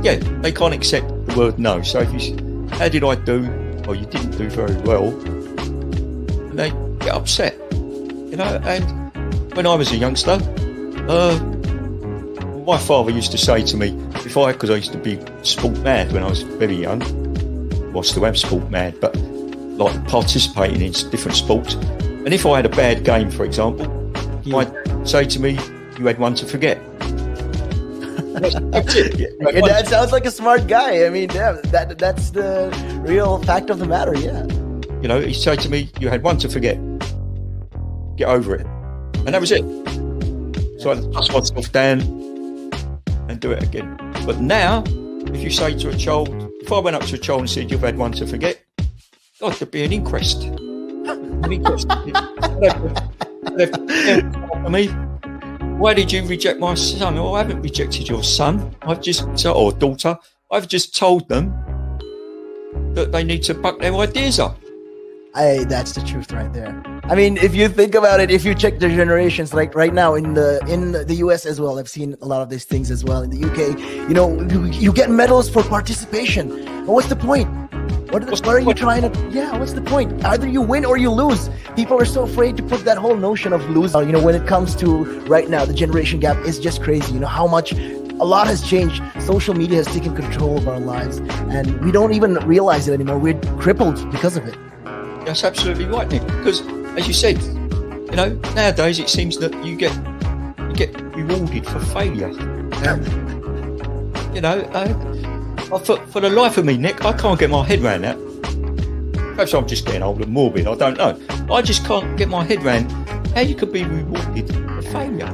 Yeah, they can't accept the word no. So if you, how did I do? or you didn't do very well, and they get upset, you know. And when I was a youngster, my father used to say to me, because I used to be sport mad when I was very young, well, I still am sport mad, but like participating in different sports. And if I had a bad game, for example, he might say to me, "You had one to forget." That's it. Your dad sounds like a smart guy. I mean, yeah, that's the real fact of the matter. Yeah. You know, he'd say to me, "You had one to forget. Get over it," and that was it. So I dust myself down and do it again. But now, if you say to a child, if I went up to a child and said, "You've had one to forget," God, there'd be an inquest. An inquest. I mean, why did you reject my son? Well, I haven't rejected your son. Or daughter. I've just told them that they need to buck their ideas up. That's the truth right there. I mean, if you think about it, if you check the generations, like right now in the US as well, I've seen a lot of these things as well. In the UK, you know, you get medals for participation. But what's the point? What are you trying to? Yeah, what's the point? Either you win or you lose. People are so afraid to put that whole notion of losing. You know, when it comes to right now, the generation gap is just crazy. You know how much. A lot has changed. Social media has taken control of our lives, and we don't even realize it anymore. We're crippled because of it. That's absolutely right, Nick. Because, as you said, you know, nowadays it seems that you get rewarded for failure. You know, for the life of me, Nick, I can't get my head around that. Perhaps I'm just getting old and morbid. I don't know. I just can't get my head around how you could be rewarded for failure.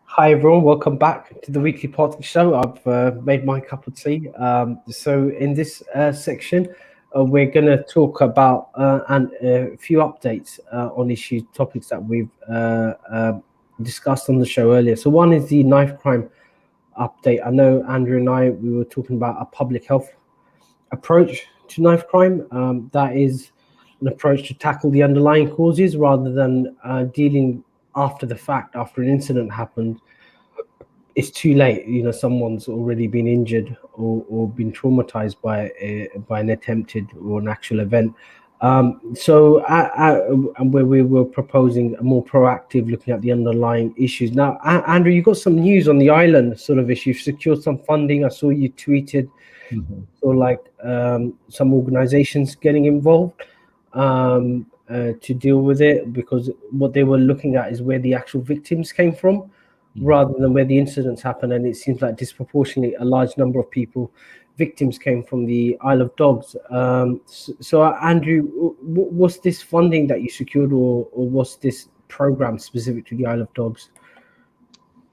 Hi everyone, welcome back to the weekly politics show. I've made my cup of tea. So in this section, we're going to talk about a few updates on topics that we've discussed on the show earlier. So one is the knife crime update. I know Andrew and we were talking about a public health approach to knife crime. That is an approach to tackle the underlying causes rather than dealing after the fact, after an incident happened. It's too late. You know, someone's already been injured or been traumatized by an attempted or an actual event. So where we were proposing a more proactive looking at the underlying issues. Now, Andrew, you got some news on the island sort of issue. You've secured some funding. I saw you tweeted, or like some organizations getting involved to deal with it, because what they were looking at is where the actual victims came from rather than where the incidents happened. And it seems like disproportionately a large number of victims came from the Isle of Dogs. So Andrew, what's this funding that you secured, or what's this program specific to the Isle of Dogs?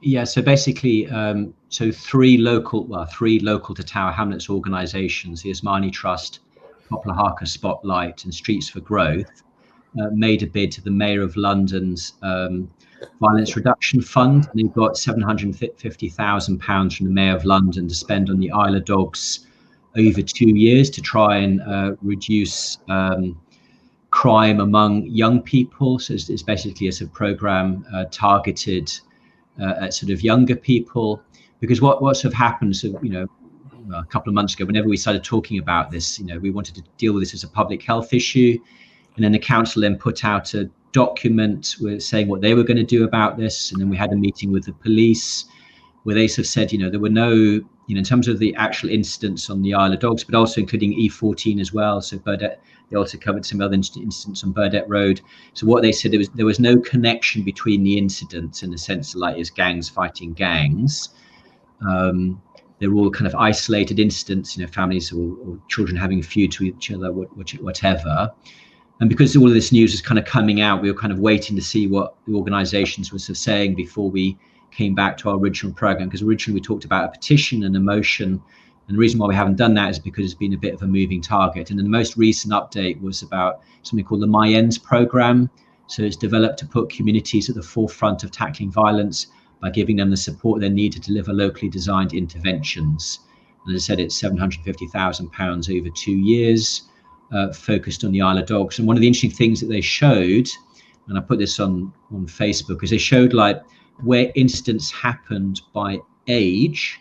Yeah, so basically, three local to Tower Hamlets organisations, the Osmani Trust, Poplar Harker Spotlight and Streets for Growth, made a bid to the Mayor of London's Violence Reduction Fund, and they got £750,000 from the Mayor of London to spend on the Isle of Dogs over 2 years to try and reduce crime among young people. So it's basically a program targeted at sort of younger people, because what sort of happened, so you know, a couple of months ago, whenever we started talking about this, you know, we wanted to deal with this as a public health issue, and then the council then put out a document with saying what they were going to do about this, and then we had a meeting with the police where they sort of said, you know, there were no, you know, in terms of the actual incidents on the Isle of Dogs, but also including E14 as well. So Burdett, they also covered some other incidents on Burdett Road. So what they said, there was no connection between the incidents in the sense of like it's gangs fighting gangs. They're all kind of isolated incidents, you know, families or children having a feud to each other, whatever. And because all of this news was kind of coming out, we were kind of waiting to see what the organisations were sort of saying before we came back to our original programme, because originally we talked about a petition and a motion, and the reason why we haven't done that is because it's been a bit of a moving target. And then the most recent update was about something called the Miah programme. So it's developed to put communities at the forefront of tackling violence by giving them the support they need to deliver locally designed interventions. And as I said, it's £750,000 over 2 years, focused on the Isle of Dogs. And one of the interesting things that they showed, and I put this on Facebook, is they showed like where incidents happened by age.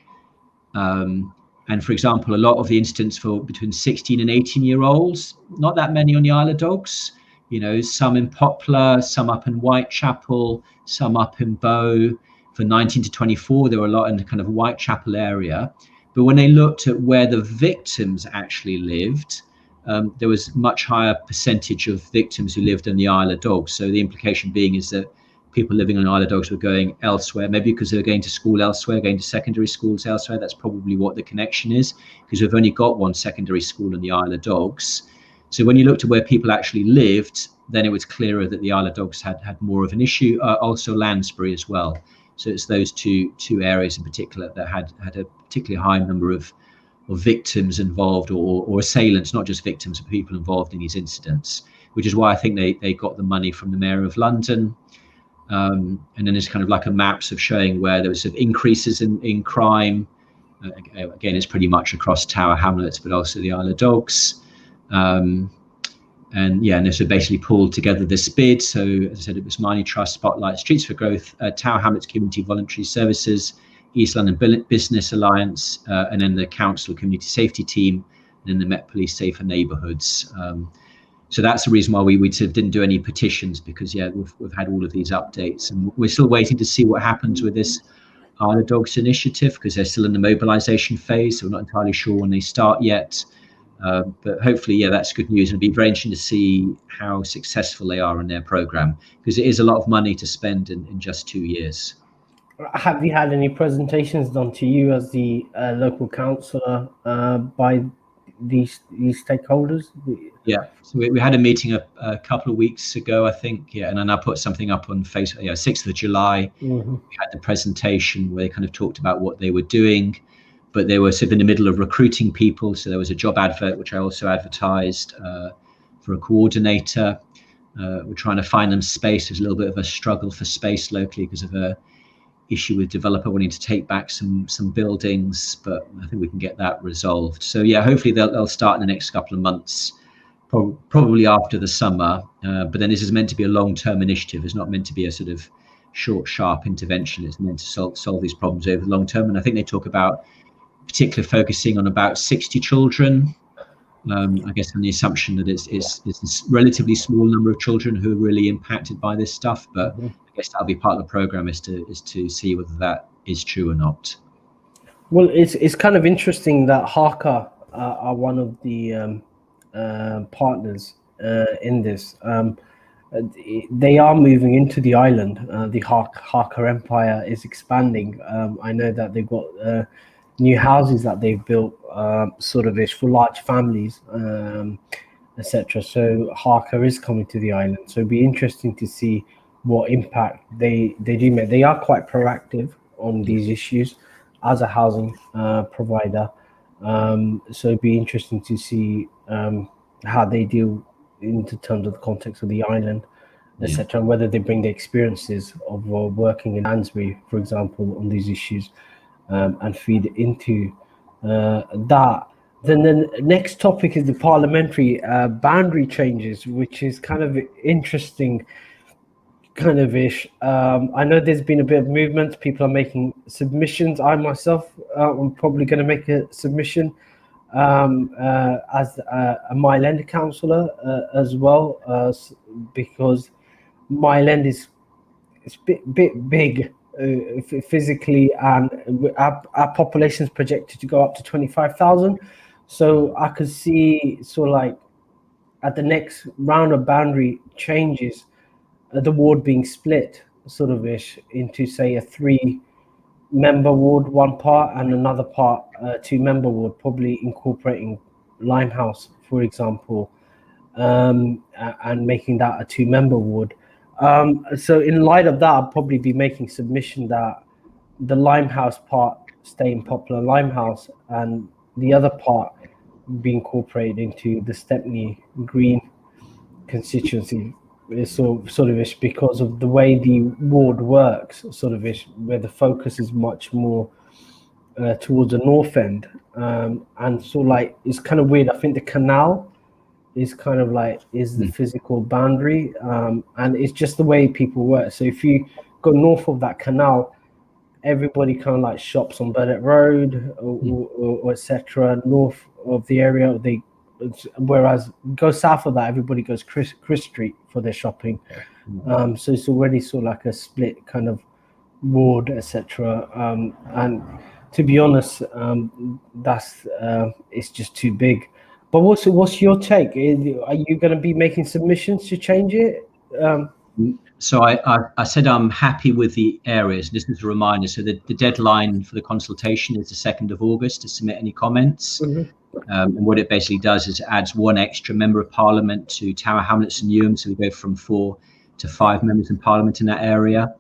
And for example, a lot of the incidents for between 16 and 18-year-olds, not that many on the Isle of Dogs, you know, some in Poplar, some up in Whitechapel, some up in Bow. For 19 to 24, there were a lot in the kind of Whitechapel area. But when they looked at where the victims actually lived, there was much higher percentage of victims who lived in the Isle of Dogs. So the implication being is that people living on the Isle of Dogs were going elsewhere, maybe because they were going to school elsewhere, going to secondary schools elsewhere. That's probably what the connection is, because we've only got one secondary school in the Isle of Dogs. So when you looked at where people actually lived, then it was clearer that the Isle of Dogs had more of an issue. Also Lansbury as well. So it's those two areas in particular that had a particularly high number of victims involved, or assailants, not just victims, but people involved in these incidents, which is why I think they got the money from the Mayor of London. And then there's kind of like a maps of showing where there was sort of increases in crime. Again, it's pretty much across Tower Hamlets, but also the Isle of Dogs. And yeah, and this basically pulled together this bid. So as I said, it was Miah Trust, Spotlight, Streets for Growth, Tower Hamlets Community Voluntary Services, East London Business Alliance, and then the Council Community Safety Team, and then the Met Police Safer Neighbourhoods. So that's the reason why we sort of didn't do any petitions, because yeah, we've had all of these updates, and we're still waiting to see what happens with this Isle of Dogs initiative, because they're still in the mobilisation phase, so we're not entirely sure when they start yet. But hopefully, yeah, that's good news. It'll be very interesting to see how successful they are in their programme, because it is a lot of money to spend in just 2 years. Have you had any presentations done to you as the local councillor by these stakeholders? Yeah, so we had a meeting a couple of weeks ago, I think. Yeah, and then I put something up on Facebook. Yeah, 6th of July. Mm-hmm. We had the presentation where they kind of talked about what they were doing, but they were sort of in the middle of recruiting people. So there was a job advert, which I also advertised for a coordinator. We're trying to find them space. There's a little bit of a struggle for space locally because of a issue with developer wanting to take back some buildings, but I think we can get that resolved. So yeah, hopefully they'll start in the next couple of months, probably after the summer. But then this is meant to be a long-term initiative. It's not meant to be a sort of short, sharp intervention. It's meant to solve these problems over the long term. And I think they talk about particularly focusing on about 60 children. I guess on the assumption that it's a relatively small number of children who are really impacted by this stuff, but I guess that'll be part of the program is to see whether that is true or not. Well, it's kind of interesting that Harker are one of the partners in this. They are moving into the island. The Harker Empire is expanding. I know that they've got new houses that they've built, sort of ish, for large families, etc. So Harker is coming to the island. So it'd be interesting to see what impact they do make. They are quite proactive on these issues as a housing provider. So it'd be interesting to see how they deal in terms of the context of the island, etc. And whether they bring the experiences of working in Lansbury, for example, on these issues. And feed into that. Then the next topic is the parliamentary boundary changes, which is kind of interesting, kind of ish. I know there's been a bit of movement. People are making submissions. I myself am probably going to make a submission as a Mile End councillor as well, because Mile End is bit big. Physically, and our population is projected to go up to 25,000. So I could see sort of like at the next round of boundary changes, the ward being split sort of ish into, say, a 3-member ward, one part, and another part, 2-member ward, probably incorporating Limehouse, for example, and making that a 2-member ward. So in light of that, I'll probably be making submission that the Limehouse part stay in Poplar Limehouse and the other part be incorporated into the Stepney Green constituency. It's sort of ish because of the way the ward works, sort of ish, where the focus is much more towards the north end, and so like it's kind of weird. I think the canal is kind of like the physical boundary, and it's just the way people work. So if you go north of that canal, everybody kind of like shops on Burnett Road or etc. North of the area, whereas go south of that, everybody goes Chris Street for their shopping. So it's already sort of like a split kind of ward, etc. And to be honest, that's it's just too big. But what's your take? Are you going to be making submissions to change it? So I said I'm happy with the areas. This is a reminder. So the deadline for the consultation is the 2nd of August to submit any comments. And what it basically does is it adds one extra member of parliament to Tower Hamlets and Newham. So we go from 4 to 5 members in parliament in that area.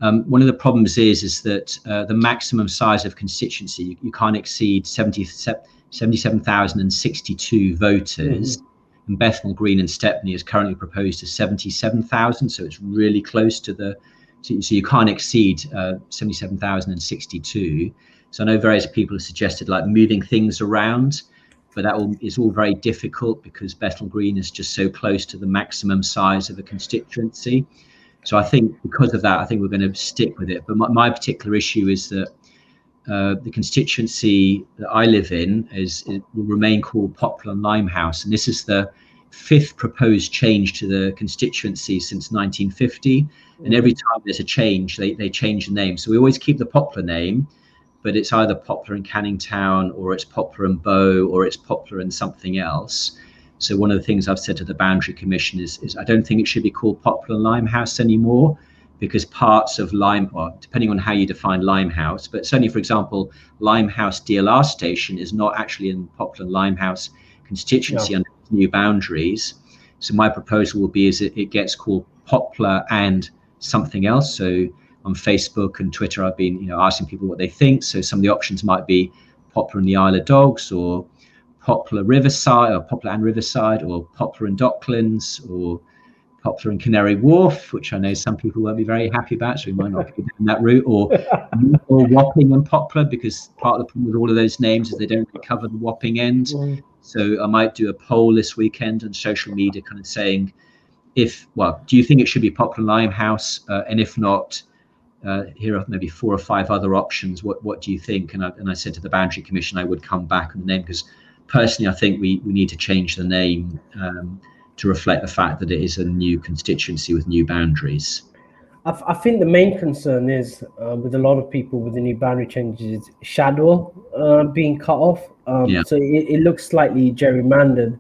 One of the problems is that the maximum size of constituency, you can't exceed 77,062 voters. And Bethnal Green and Stepney is currently proposed to 77,000, so it's really close to so you can't exceed 77,062. So I know various people have suggested like moving things around, but is all very difficult because Bethnal Green is just so close to the maximum size of a constituency. So I think because of that, I think we're going to stick with it. But my particular issue is that the constituency that I live in will remain called Poplar and Limehouse, and this is the 5th proposed change to the constituency since 1950. And every time there's a change, they change the name. So we always keep the Poplar name, but it's either Poplar and Canning Town, or it's Poplar and Bow, or it's Poplar and something else. So one of the things I've said to the Boundary Commission is I don't think it should be called Poplar and Limehouse anymore, because parts of depending on how you define Limehouse, but certainly, for example, Limehouse DLR station is not actually in Poplar and Limehouse constituency under new boundaries. So my proposal will be it gets called Poplar and something else. So on Facebook and Twitter, I've been asking people what they think. So some of the options might be Poplar and the Isle of Dogs, or Poplar Riverside, or Poplar and Riverside, or Poplar and Docklands, or Poplar and Canary Wharf, which I know some people won't be very happy about, so we might not go down that route, or Wapping and Poplar, because part of the problem with all of those names is they don't cover the Wapping end. So I might do a poll this weekend on social media kind of saying, do you think it should be Poplar and Limehouse? And if not, here are maybe 4 or 5 other options. What do you think? And I said to the Boundary Commission I would come back on the name, because personally I think we need to change the name to reflect the fact that it is a new constituency with new boundaries. I think the main concern is with a lot of people with the new boundary changes is Shadwell being cut off. So it looks slightly gerrymandered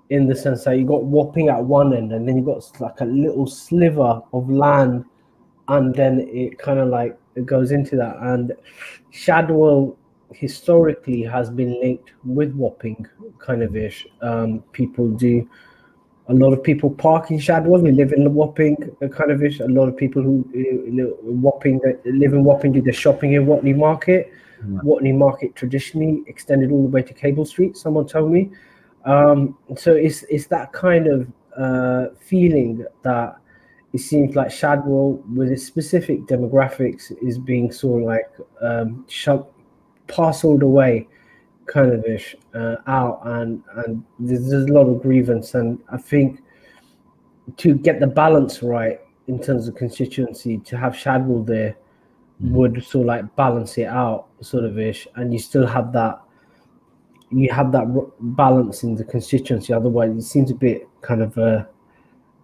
in the sense that you got Wapping at one end, and then you got like a little sliver of land, and then it kind of like it goes into that. And Shadwell historically has been linked with Wapping kind of ish. A lot of people park in Shadwell who live in the Wapping kind of ish. A lot of people who live in Wapping do their shopping in Whatley Market. Whatley Market traditionally extended all the way to Cable Street, someone told me. So it's that kind of feeling that it seems like Shadwell, with its specific demographics, is being sort of like parceled away kind of ish out, and there's a lot of grievance. And I think to get the balance right in terms of constituency, to have Shadwell there would sort of like balance it out sort of ish, and you still have that balance in the constituency. Otherwise it seems a bit kind of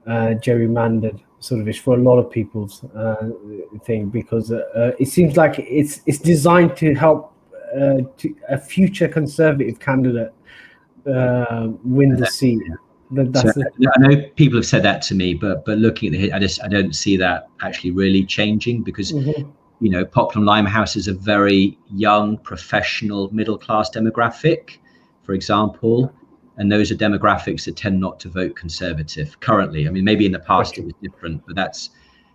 gerrymandered sort of ish for a lot of people's thing, because it seems like it's designed to help to a future Conservative candidate win the seat. I know people have said that to me, but looking at it, I don't see that actually really changing, because Poplar and Limehouse is a very young, professional, middle-class demographic, for example, and those are demographics that tend not to vote Conservative currently. I mean, maybe in the past it was different, but that's.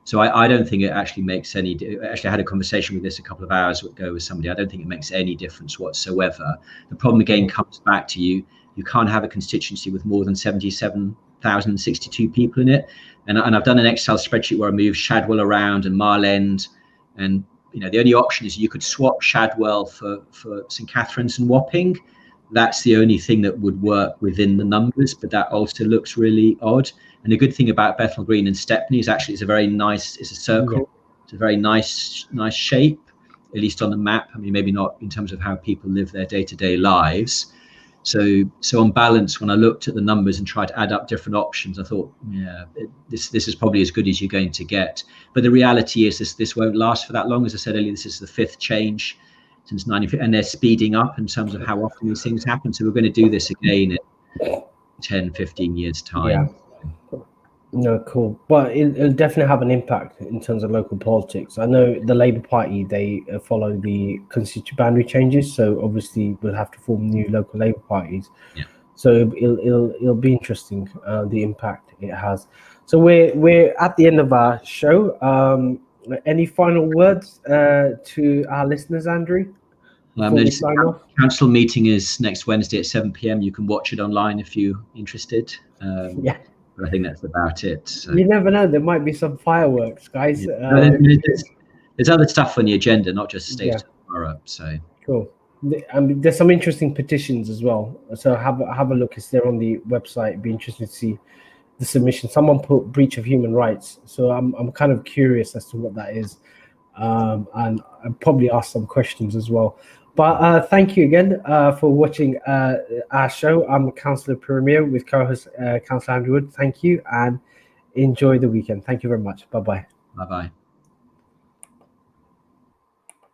So I don't think it actually makes any. Actually, I had a conversation with this a couple of hours ago with somebody. I don't think it makes any difference whatsoever. The problem again comes back to you can't have a constituency with more than 77,062 people in it. And I've done an Excel spreadsheet where I moved Shadwell around and Mile End and the only option is you could swap Shadwell for St Catherine's and Wapping. That's the only thing that would work within the numbers, but that also looks really odd. And the good thing about Bethnal Green and Stepney is actually it's a circle. Yeah. It's a very nice shape, at least on the map. I mean, maybe not in terms of how people live their day-to-day lives. So on balance, when I looked at the numbers and tried to add up different options, I thought, this is probably as good as you're going to get. But the reality is this won't last for that long. As I said earlier, this is the 5th change since 1950, and they're speeding up in terms of how often these things happen. So we're going to do this again in 10, 15 years time. Yeah. No, cool. But it'll definitely have an impact in terms of local politics. I know the Labour Party, they follow the constituent boundary changes, so obviously we'll have to form new local Labour parties. Yeah. So it'll be interesting, the impact it has. So we're at the end of our show. Any final words to our listeners, Andrew? The council meeting is next Wednesday at 7 p.m. You can watch it online if you're interested. Yeah. But I think that's about it. So. You never know. There might be some fireworks, guys. Yeah. There's other stuff on the agenda, not just state of the borough. So cool. There's some interesting petitions as well. So have a look. It's there on the website. It'd be interesting to see the submission. Someone put breach of human rights. So I'm kind of curious as to what that is. And I'll probably ask some questions as well. But thank you again for watching our show. I'm Councillor Puru with co-host Councillor Andrew Wood. Thank you and enjoy the weekend. Thank you very much. Bye-bye. Bye-bye.